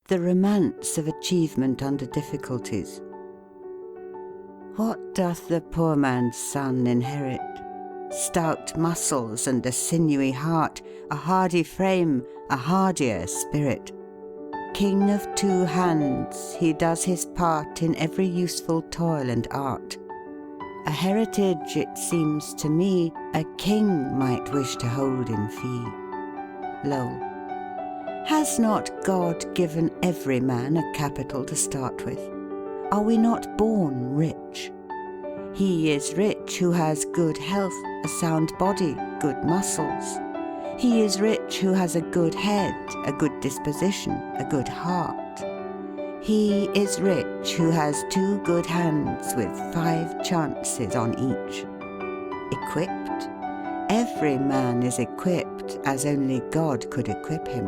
the romance of achievement under difficulties. What doth the poor man's son inherit? Stout muscles and a sinewy heart, a hardy frame, a hardier spirit. King of two hands, he does his part in every useful toil and art. A heritage, it seems to me, a king might wish to hold in fee. Lowell. Has not God given every man a capital to start with? Are we not born rich? He is rich who has good health, a sound body, good muscles. He is rich who has a good head, a good disposition, a good heart. He is rich who has 2 good hands with 5 chances on each. Equipped? Every man is equipped as only God could equip him.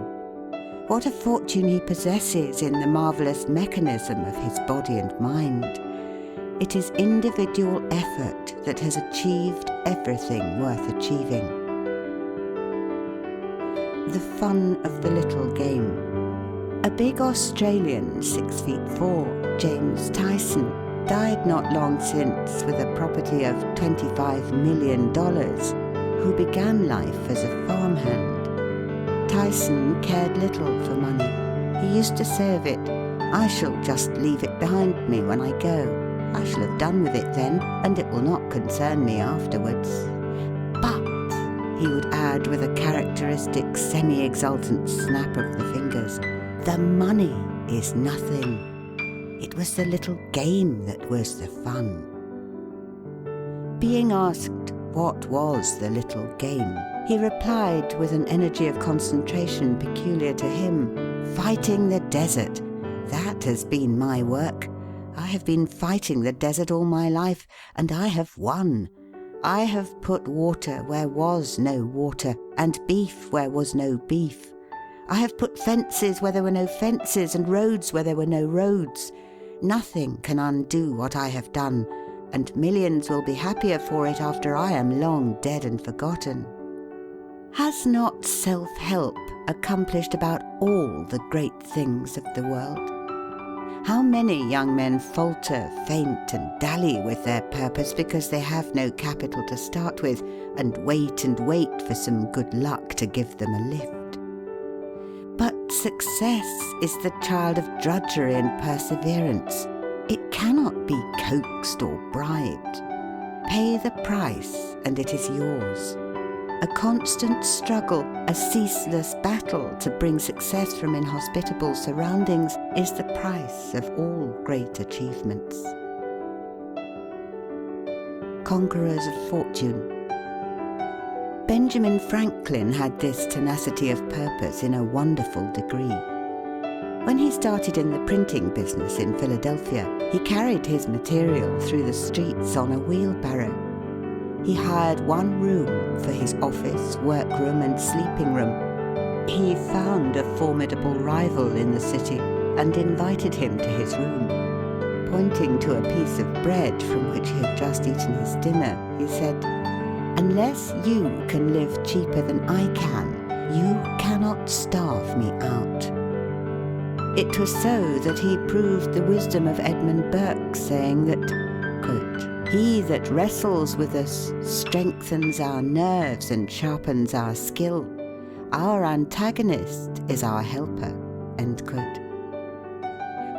What a fortune he possesses in the marvellous mechanism of his body and mind. It is individual effort that has achieved everything worth achieving. The fun of the little game. A big Australian, 6'4", James Tyson, died not long since with a property of $25 million, who began life as a farmhand. Tyson cared little for money. He used to say of it, "I shall just leave it behind me when I go. I shall have done with it then, and it will not concern me afterwards." But, he would add with a characteristic semi-exultant snap of the fingers, the money is nothing. It was the little game that was the fun. Being asked what was the little game, he replied with an energy of concentration peculiar to him, "Fighting the desert. That has been my work. I have been fighting the desert all my life, and I have won. I have put water where was no water, and beef where was no beef. I have put fences where there were no fences, and roads where there were no roads. Nothing can undo what I have done, and millions will be happier for it after I am long dead and forgotten." Has not self-help accomplished about all the great things of the world? How many young men falter, faint, and dally with their purpose because they have no capital to start with, and wait for some good luck to give them a lift? But success is the child of drudgery and perseverance. It cannot be coaxed or bribed. Pay the price, and it is yours. A constant struggle, a ceaseless battle to bring success from inhospitable surroundings is the price of all great achievements. Conquerors of fortune. Benjamin Franklin had this tenacity of purpose in a wonderful degree. When he started in the printing business in Philadelphia, he carried his material through the streets on a wheelbarrow. He hired one room for his office, workroom, and sleeping room. He found a formidable rival in the city and invited him to his room. Pointing to a piece of bread from which he had just eaten his dinner, he said, "Unless you can live cheaper than I can, you cannot starve me out." It was so that he proved the wisdom of Edmund Burke, saying that, quote, "He that wrestles with us strengthens our nerves and sharpens our skill. Our antagonist is our helper." End quote.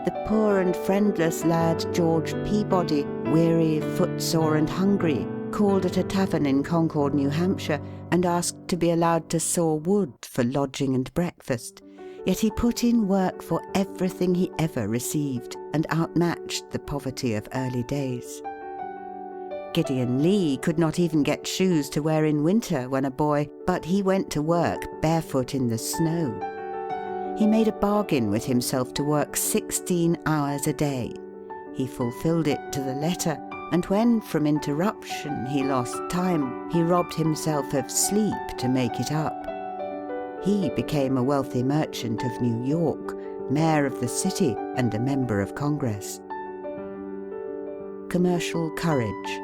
The poor and friendless lad George Peabody, weary, footsore, and hungry, called at a tavern in Concord, New Hampshire, and asked to be allowed to saw wood for lodging and breakfast. Yet he put in work for everything he ever received, and outmatched the poverty of early days. Gideon Lee could not even get shoes to wear in winter when a boy, but he went to work barefoot in the snow. He made a bargain with himself to work 16 hours a day. He fulfilled it to the letter, and when from interruption he lost time, he robbed himself of sleep to make it up. He became a wealthy merchant of New York, mayor of the city, and a member of Congress. Commercial courage.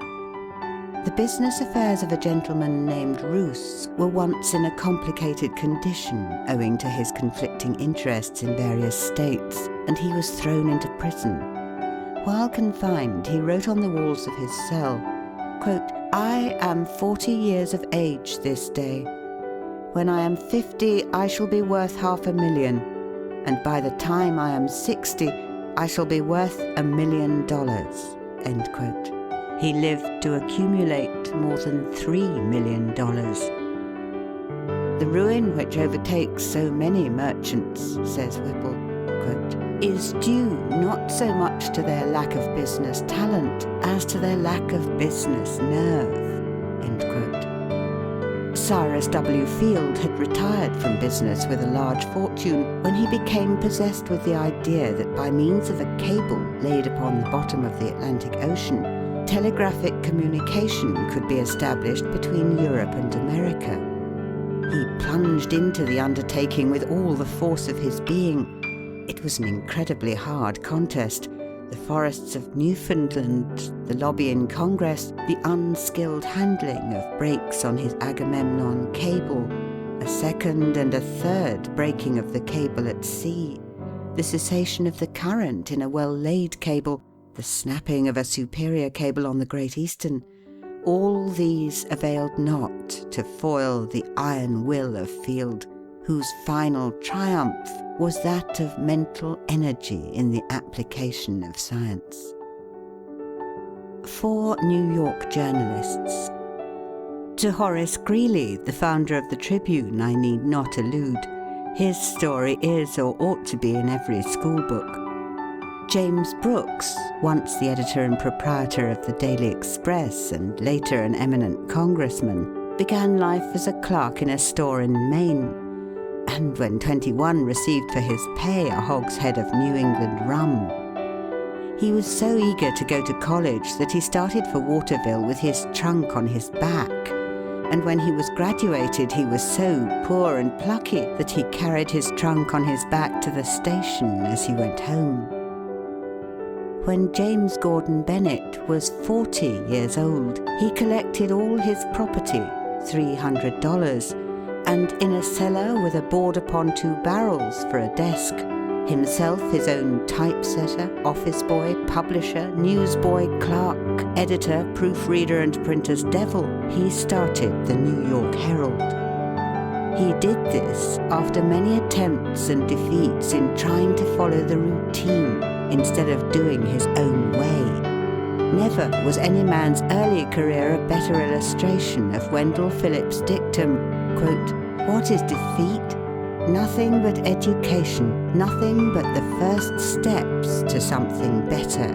The business affairs of a gentleman named Roos were once in a complicated condition owing to his conflicting interests in various states, and he was thrown into prison. While confined, he wrote on the walls of his cell, quote, "I am 40 years of age this day. When I am 50, I shall be worth $500,000, and by the time I am 60, I shall be worth $1 million." End quote. He lived to accumulate more than $3 million. The ruin which overtakes so many merchants, says Whipple, quote, is due not so much to their lack of business talent as to their lack of business nerve. End quote. Cyrus W. Field had retired from business with a large fortune when he became possessed with the idea that by means of a cable laid upon the bottom of the Atlantic Ocean, telegraphic communication could be established between Europe and America. He plunged into the undertaking with all the force of his being. It was an incredibly hard contest. The forests of Newfoundland, the lobby in Congress, the unskilled handling of breaks on his Agamemnon cable, a second and a third breaking of the cable at sea, the cessation of the current in a well-laid cable, the snapping of a superior cable on the Great Eastern, all these availed not to foil the iron will of Field, whose final triumph was that of mental energy in the application of science. 4 New York journalists. To Horace Greeley, the founder of the Tribune, I need not allude. His story is or ought to be in every schoolbook. James Brooks, once the editor and proprietor of the Daily Express and later an eminent congressman, began life as a clerk in a store in Maine, and when 21 received for his pay a hogshead of New England rum. He was so eager to go to college that he started for Waterville with his trunk on his back, and when he was graduated he was so poor and plucky that he carried his trunk on his back to the station as he went home. When James Gordon Bennett was 40 years old, he collected all his property, $300, and in a cellar with a board upon 2 barrels for a desk, himself his own typesetter, office boy, publisher, newsboy, clerk, editor, proofreader, and printer's devil, he started the New York Herald. He did this after many attempts and defeats in trying to follow the routine instead of doing his own way. Never was any man's early career a better illustration of Wendell Phillips' dictum, quote, "What is defeat? Nothing but education, nothing but the first steps to something better,"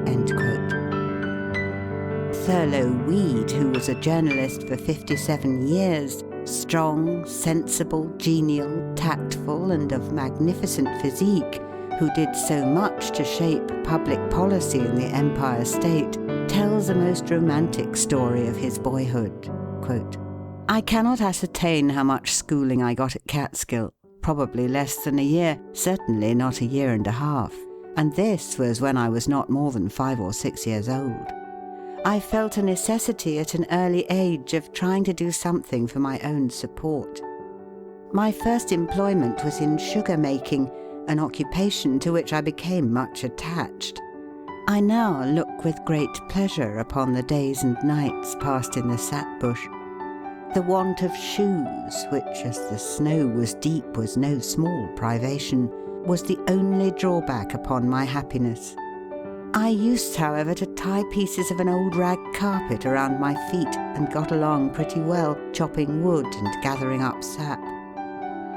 end quote. Thurlow Weed, who was a journalist for 57 years, strong, sensible, genial, tactful, and of magnificent physique, who did so much to shape public policy in the Empire State, tells a most romantic story of his boyhood. Quote, "I cannot ascertain how much schooling I got at Catskill, probably less than a year, certainly not a year and a half, and this was when I was not more than 5 or 6 years old. I felt a necessity at an early age of trying to do something for my own support. My first employment was in sugar making, an occupation to which I became much attached. I now look with great pleasure upon the days and nights passed in the sapbush. The want of shoes, which as the snow was deep was no small privation, was the only drawback upon my happiness. I used, however, to tie pieces of an old rag carpet around my feet and got along pretty well, chopping wood and gathering up sap.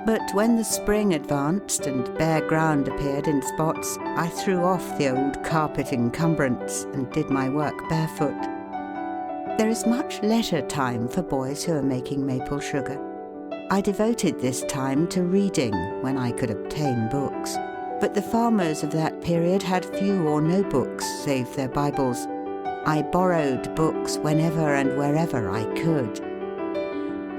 But when the spring advanced and bare ground appeared in spots, I threw off the old carpet encumbrance and did my work barefoot. There is much leisure time for boys who are making maple sugar. I devoted this time to reading when I could obtain books, but the farmers of that period had few or no books save their Bibles. I borrowed books whenever and wherever I could.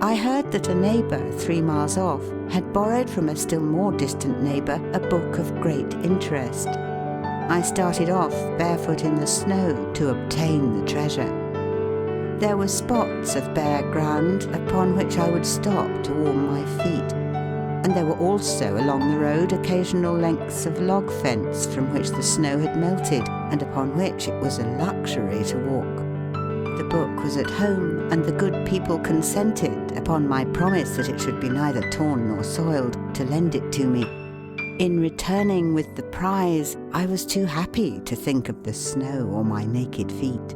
I heard that a neighbour 3 miles off had borrowed from a still more distant neighbour a book of great interest. I started off barefoot in the snow to obtain the treasure. There were spots of bare ground upon which I would stop to warm my feet, and there were also along the road occasional lengths of log fence from which the snow had melted and upon which it was a luxury to walk. The book was at home, and the good people consented, upon my promise that it should be neither torn nor soiled, to lend it to me. In returning with the prize, I was too happy to think of the snow or my naked feet.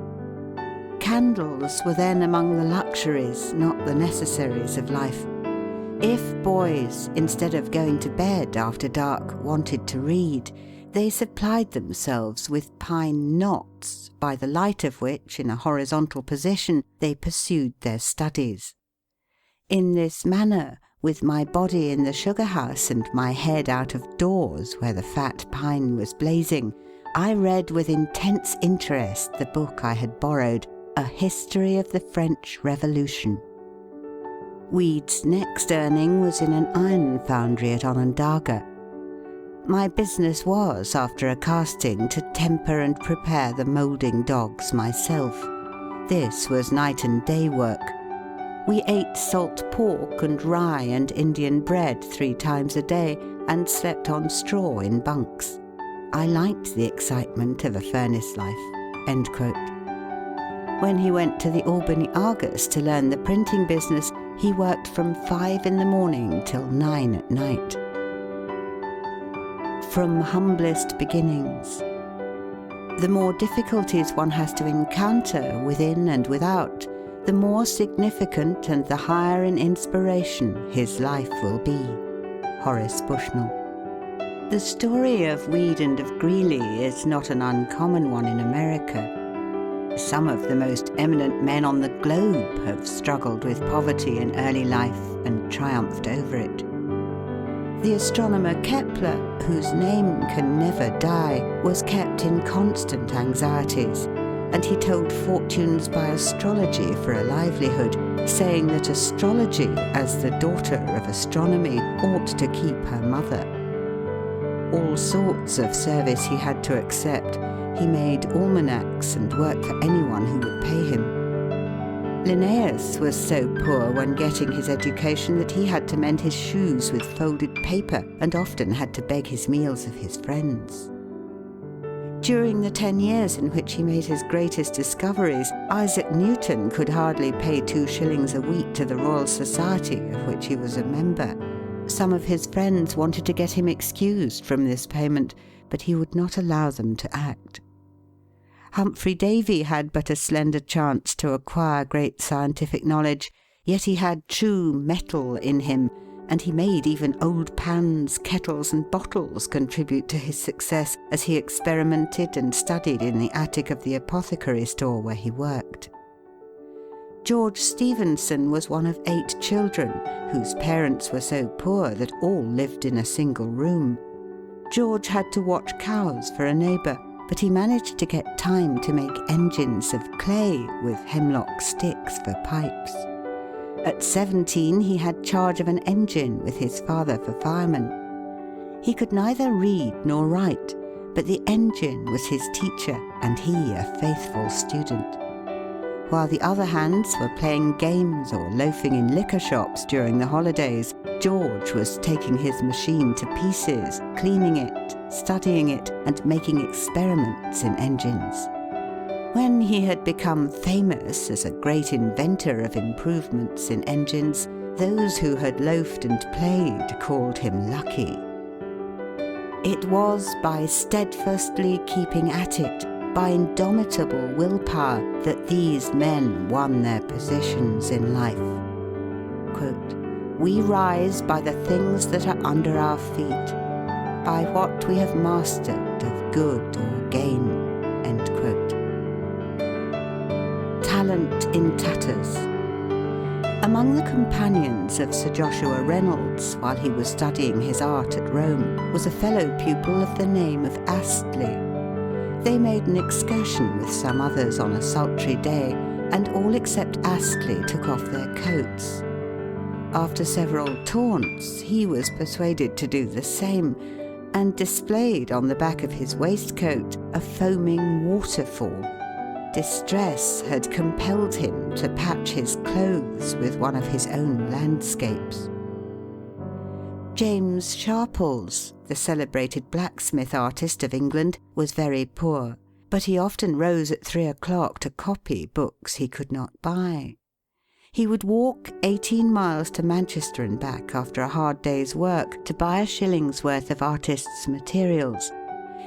Candles were then among the luxuries, not the necessaries of life. If boys, instead of going to bed after dark, wanted to read, they supplied themselves with pine knots, by the light of which, in a horizontal position, they pursued their studies. In this manner, with my body in the sugar-house and my head out of doors where the fat pine was blazing, I read with intense interest the book I had borrowed, A History of the French Revolution. Weed's next earning was in an iron foundry at Onondaga. My business was, after a casting, to temper and prepare the moulding dogs myself. This was night and day work. We ate salt pork and rye and Indian bread 3 times a day, and slept on straw in bunks. I liked the excitement of a furnace life." End quote. When he went to the Albany Argus to learn the printing business, he worked from 5 in the morning till 9 at night. From humblest beginnings. The more difficulties one has to encounter within and without, the more significant and the higher in inspiration his life will be. Horace Bushnell. The story of Weed and of Greeley is not an uncommon one in America. Some of the most eminent men on the globe have struggled with poverty in early life and triumphed over it. The astronomer Kepler, whose name can never die, was kept in constant anxieties, and he told fortunes by astrology for a livelihood, saying that astrology, as the daughter of astronomy, ought to keep her mother. All sorts of service he had to accept. He made almanacs and worked for anyone who would pay him. Linnaeus was so poor when getting his education that he had to mend his shoes with folded paper and often had to beg his meals of his friends. During the 10 years in which he made his greatest discoveries, Isaac Newton could hardly pay 2 shillings a week to the Royal Society, of which he was a member. Some of his friends wanted to get him excused from this payment, but he would not allow them to act. Humphrey Davy had but a slender chance to acquire great scientific knowledge, yet he had true metal in him, and he made even old pans, kettles, and bottles contribute to his success as he experimented and studied in the attic of the apothecary store where he worked. George Stephenson was one of 8 children, whose parents were so poor that all lived in a single room. George had to watch cows for a neighbour, but he managed to get time to make engines of clay with hemlock sticks for pipes. At 17, he had charge of an engine with his father for fireman. He could neither read nor write, but the engine was his teacher and he a faithful student. While the other hands were playing games or loafing in liquor shops during the holidays, George was taking his machine to pieces, cleaning it, studying it, and making experiments in engines. When he had become famous as a great inventor of improvements in engines, those who had loafed and played called him lucky. It was by steadfastly keeping at it, by indomitable willpower, that these men won their positions in life. Quote, "We rise by the things that are under our feet, by what we have mastered of good or gain." End quote. Talent in tatters. Among the companions of Sir Joshua Reynolds while he was studying his art at Rome was a fellow pupil of the name of Astley. They made an excursion with some others on a sultry day, and all except Astley took off their coats. After several taunts, he was persuaded to do the same, and displayed on the back of his waistcoat a foaming waterfall. Distress had compelled him to patch his clothes with one of his own landscapes. James Sharples, the celebrated blacksmith artist of England, was very poor, but he often rose at 3 o'clock to copy books he could not buy. He would walk 18 miles to Manchester and back after a hard day's work to buy a shilling's worth of artists' materials.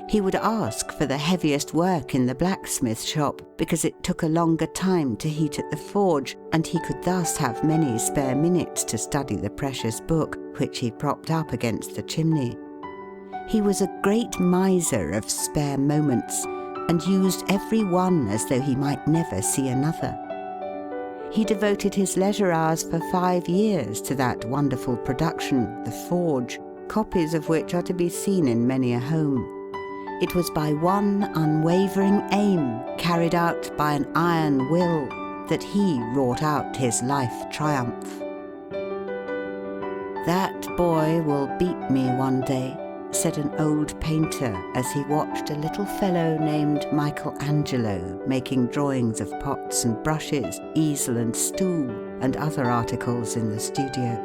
He would ask for the heaviest work in the blacksmith shop because it took a longer time to heat at the forge, and he could thus have many spare minutes to study the precious book, which he propped up against the chimney. He was a great miser of spare moments, and used every one as though he might never see another. He devoted his leisure hours for 5 years to that wonderful production, The Forge, copies of which are to be seen in many a home. It was by one unwavering aim, carried out by an iron will, that he wrought out his life triumph. "That boy will beat me one day," said an old painter as he watched a little fellow named Michelangelo making drawings of pots and brushes, easel and stool, and other articles in the studio.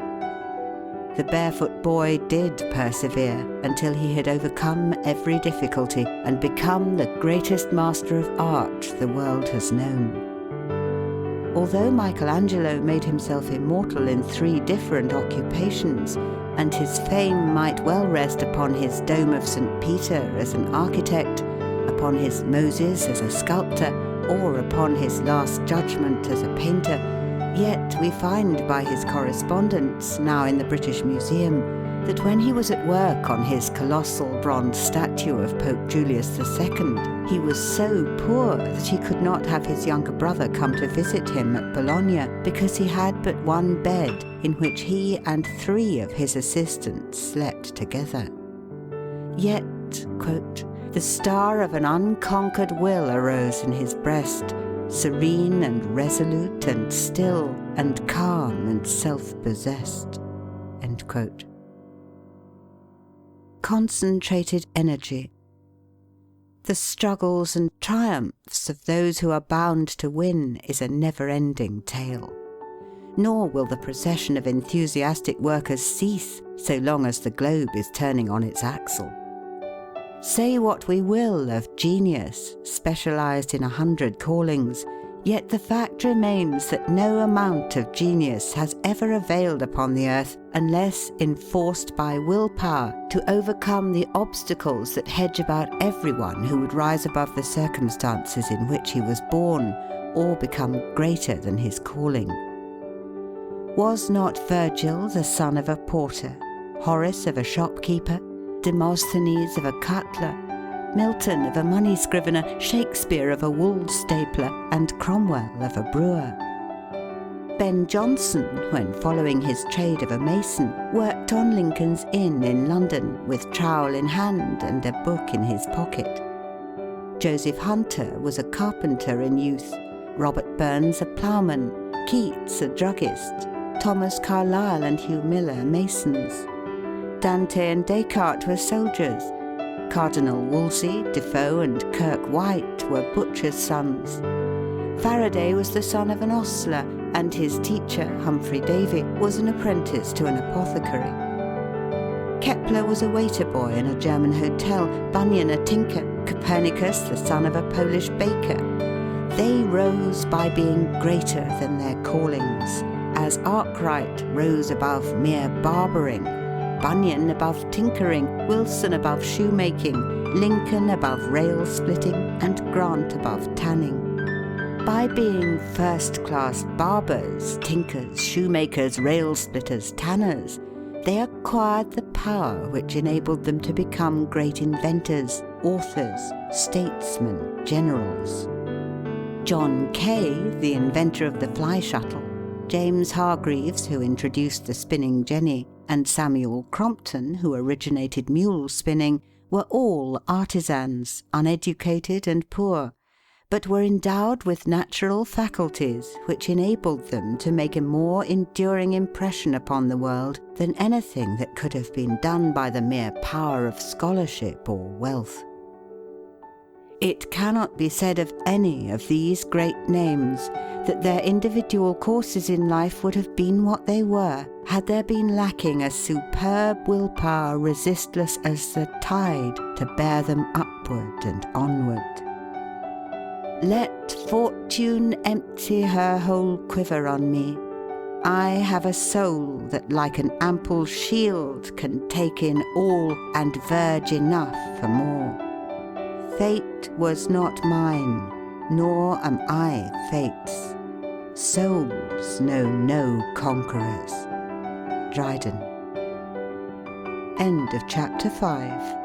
The barefoot boy did persevere until he had overcome every difficulty and become the greatest master of art the world has known. Although Michelangelo made himself immortal in 3 different occupations, and his fame might well rest upon his Dome of St. Peter as an architect, upon his Moses as a sculptor, or upon his Last Judgment as a painter, yet we find by his correspondence, now in the British Museum, that when he was at work on his colossal bronze statue of Pope Julius II, he was so poor that he could not have his younger brother come to visit him at Bologna because he had but one bed in which he and 3 of his assistants slept together. Yet, quote, "the star of an unconquered will arose in his breast, serene and resolute and still and calm and self-possessed." End quote. Concentrated energy. The struggles and triumphs of those who are bound to win is a never-ending tale. Nor will the procession of enthusiastic workers cease so long as the globe is turning on its axle. Say what we will of genius, specialized in 100 callings, yet the fact remains that no amount of genius has ever availed upon the earth unless enforced by willpower to overcome the obstacles that hedge about everyone who would rise above the circumstances in which he was born or become greater than his calling. Was not Virgil the son of a porter, Horace of a shopkeeper, Demosthenes of a cutler, Milton of a money scrivener, Shakespeare of a wool stapler, and Cromwell of a brewer? Ben Jonson, when following his trade of a mason, worked on Lincoln's Inn in London with trowel in hand and a book in his pocket. Joseph Hunter was a carpenter in youth, Robert Burns a ploughman, Keats a druggist, Thomas Carlyle and Hugh Miller masons. Dante and Descartes were soldiers. Cardinal Wolsey, Defoe and Kirk White were butchers' sons. Faraday was the son of an ostler, and his teacher, Humphrey Davy, was an apprentice to an apothecary. Kepler was a waiter boy in a German hotel, Bunyan a tinker, Copernicus the son of a Polish baker. They rose by being greater than their callings, as Arkwright rose above mere barbering, Bunyan above tinkering, Wilson above shoemaking, Lincoln above rail splitting, and Grant above tanning. By being first-class barbers, tinkers, shoemakers, rail splitters, tanners, they acquired the power which enabled them to become great inventors, authors, statesmen, generals. John Kay, the inventor of the fly shuttle, James Hargreaves, who introduced the spinning jenny, and Samuel Crompton, who originated mule spinning, were all artisans, uneducated and poor, but were endowed with natural faculties which enabled them to make a more enduring impression upon the world than anything that could have been done by the mere power of scholarship or wealth. It cannot be said of any of these great names that their individual courses in life would have been what they were, had there been lacking a superb willpower resistless as the tide to bear them upward and onward. Let fortune empty her whole quiver on me. I have a soul that like an ample shield can take in all and verge enough for more. Fate was not mine, nor am I fate's. Souls know no conquerors. Dryden. End of chapter 5.